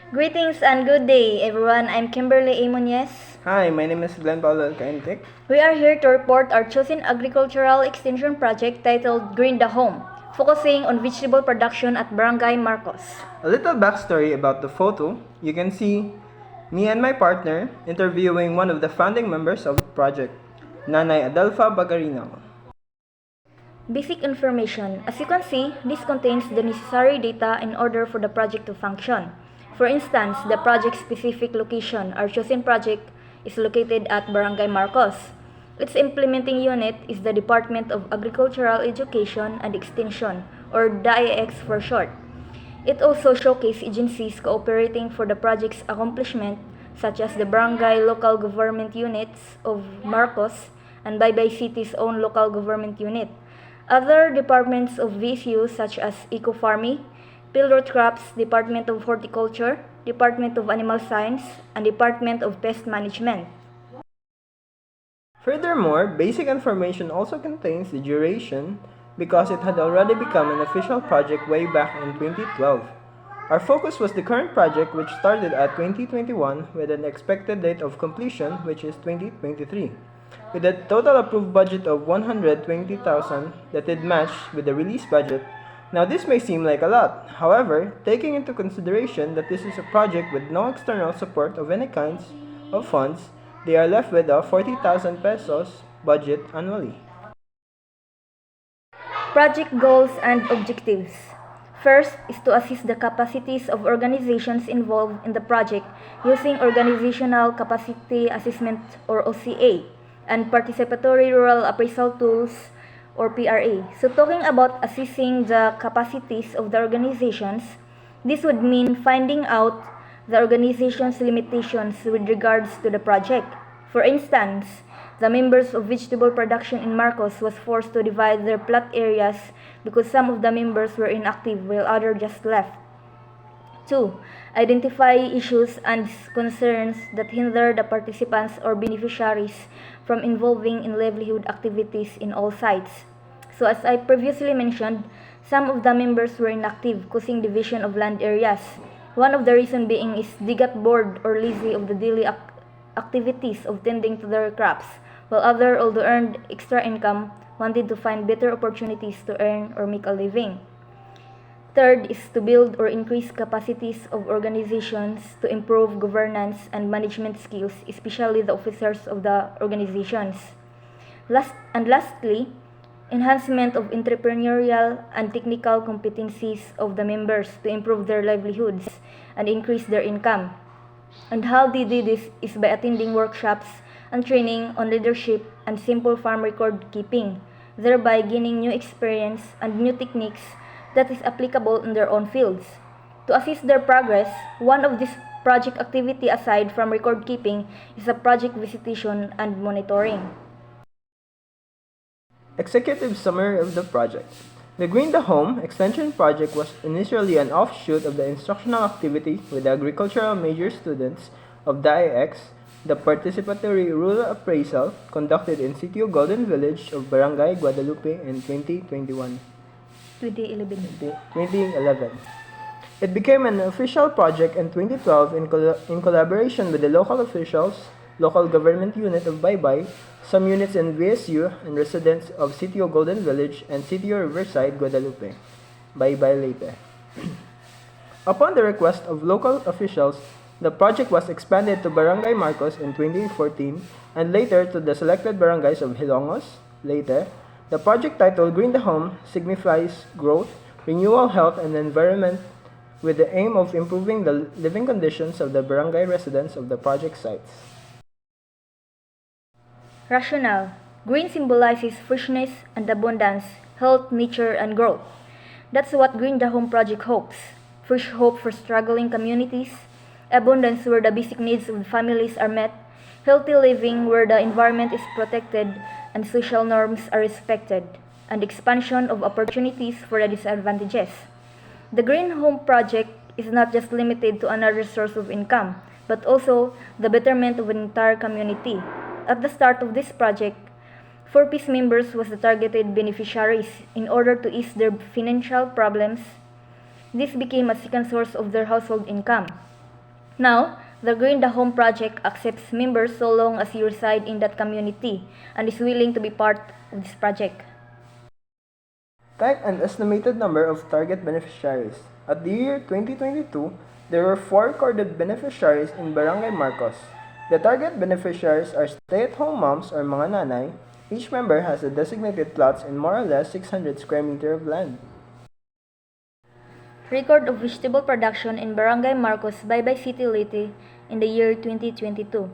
Greetings and good day, everyone. I'm Kimberly A. Muñez. Hi, my name is Glenn Paulo Alcaintic. We are here to report our chosen agricultural extension project titled Green the Home, focusing on vegetable production at Barangay Marcos. A little backstory about the photo. You can see me and my partner interviewing one of the founding members of the project, Nanay Adelfa Bagarino. Basic information. As you can see, this contains the necessary data in order for the project to function. For instance, the project-specific location, our chosen project, is located at Barangay Marcos. Its implementing unit is the Department of Agricultural Education and Extension, or DIEX for short. It also showcases agencies cooperating for the project's accomplishment, such as the Barangay Local Government Units of Marcos and Baybay City's own local government unit. Other departments of VSU such as Eco-Farming, Field Crops, Department of Horticulture, Department of Animal Science, and Department of Pest Management. Furthermore, basic information also contains the duration because it had already become an official project way back in 2012. Our focus was the current project which started at 2021 with an expected date of completion which is 2023. With a total approved budget of 120,000 that did match with the release budget. Now this may seem like a lot. However, taking into consideration that this is a project with no external support of any kinds of funds, they are left with a 40,000 pesos budget annually. Project goals and objectives. First is to assist the capacities of organizations involved in the project using Organizational Capacity Assessment or OCA and Participatory Rural Appraisal Tools or PRA. So talking about assessing the capacities of the organizations, this would mean finding out the organization's limitations with regards to the project. For instance, the members of vegetable production in Marcos was forced to divide their plot areas because some of the members were inactive while others just left. 2. Identify issues and concerns that hinder the participants or beneficiaries from involving in livelihood activities in all sites. So as I previously mentioned, some of the members were inactive, causing division of land areas. One of the reasons being is they got bored or lazy of the daily activities of tending to their crops, while others, although earned extra income, wanted to find better opportunities to earn or make a living. Third is to build or increase capacities of organizations to improve governance and management skills, especially the officers of the organizations. Lastly, enhancement of entrepreneurial and technical competencies of the members to improve their livelihoods and increase their income. And how they did this is by attending workshops and training on leadership and simple farm record keeping, thereby gaining new experience and new techniques that is applicable in their own fields. To assist their progress, one of this project activity aside from record keeping is a project visitation and monitoring. Executive summary of the project. The Green the Home extension project was initially an offshoot of the instructional activity with the agricultural major students of DIEX, the participatory rural appraisal conducted in Sitio Golden Village of Barangay Guadalupe in 2011. It became an official project in 2012 in collaboration with the local officials, local government unit of Baybay, some units in VSU, and residents of Sitio Golden Village and Sitio Riverside, Guadalupe, Baybay Leyte. Upon the request of local officials, the project was expanded to Barangay Marcos in 2014 and later to the selected barangays of Hilongos, Leyte. The project titled Green the Home signifies growth, renewal, health, and environment with the aim of improving the living conditions of the barangay residents of the project sites. Rationale. Green symbolizes freshness and abundance, health, nature, and growth. That's what Green the Home project hopes. Fresh hope for struggling communities, abundance where the basic needs of families are met, healthy living where the environment is protected and social norms are respected, and expansion of opportunities for the disadvantages. The Green Home project is not just limited to another source of income, but also the betterment of an entire community. At the start of this project, 4 peace members was the targeted beneficiaries in order to ease their financial problems. This became a second source of their household income. Now, the Green the Home project accepts members so long as you reside in that community and is willing to be part of this project. Type an estimated number of target beneficiaries. At the year 2022, there were 4 recorded beneficiaries in Barangay Marcos. The target beneficiaries are stay-at-home moms or mga nanay. Each member has a designated plots in more or less 600 square meter of land. Record of vegetable production in Barangay Marcos, Baybay City, Leyte in the year 2022.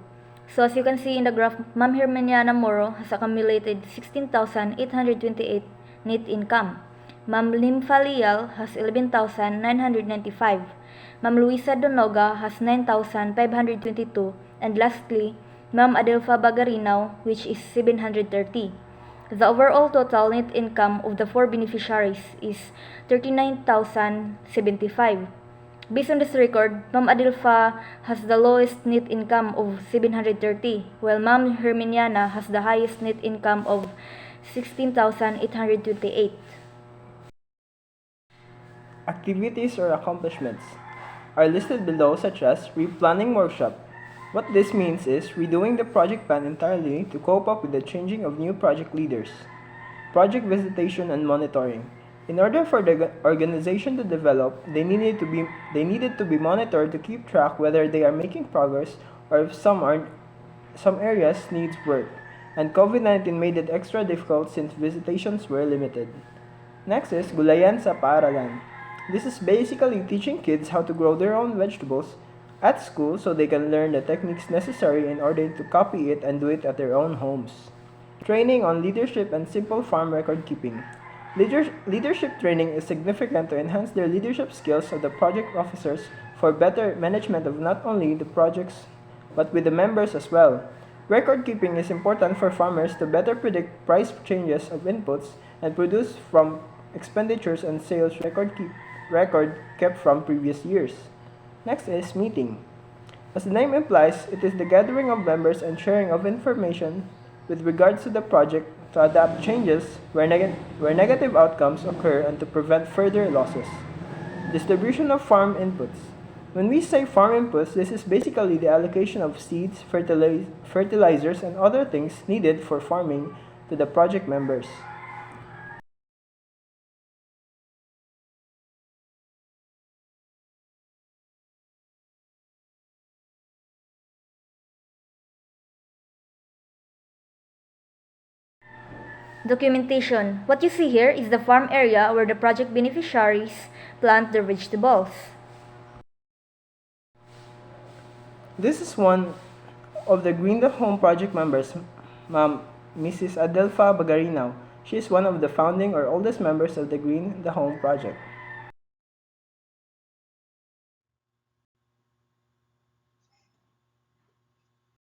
So as you can see in the graph, Ma'am Herminiana Moro has accumulated 16,828 net income. Ma'am Limfa Lial has 11,995. Ma'am Luisa Donoga has 9,522. And lastly, Ma'am Adelfa Bagarinaw, which is 730. The overall total net income of the 4 beneficiaries is 39,075. Based on this record, Ma'am Adelfa has the lowest net income of 730, while Ma'am Herminiana has the highest net income of 16,828. Activities or accomplishments are listed below, such as replanning workshop. What this means is redoing the project plan entirely to cope up with the changing of new project leaders. Project visitation and monitoring. In order for the organization to develop, they needed to be monitored to keep track whether they are making progress or if some areas needs work. And COVID-19 made it extra difficult since visitations were limited. Next is Gulayan sa Paaralan. This is basically teaching kids how to grow their own vegetables at school so they can learn the techniques necessary in order to copy it and do it at their own homes. Training on leadership and simple farm record keeping. Leadership training is significant to enhance their leadership skills of the project officers for better management of not only the projects but with the members as well. Record keeping is important for farmers to better predict price changes of inputs and produce from expenditures and sales record kept from previous years. Next is meeting. As the name implies, it is the gathering of members and sharing of information with regards to the project to adapt changes where negative outcomes occur and to prevent further losses. Distribution of farm inputs. When we say farm inputs, this is basically the allocation of seeds, fertilizers, and other things needed for farming to the project members. Documentation. What you see here is the farm area where the project beneficiaries plant their vegetables. This is one of the Green the Home project members, Mrs. Adelfa Bagarinaw. She is one of the founding or oldest members of the Green the Home project.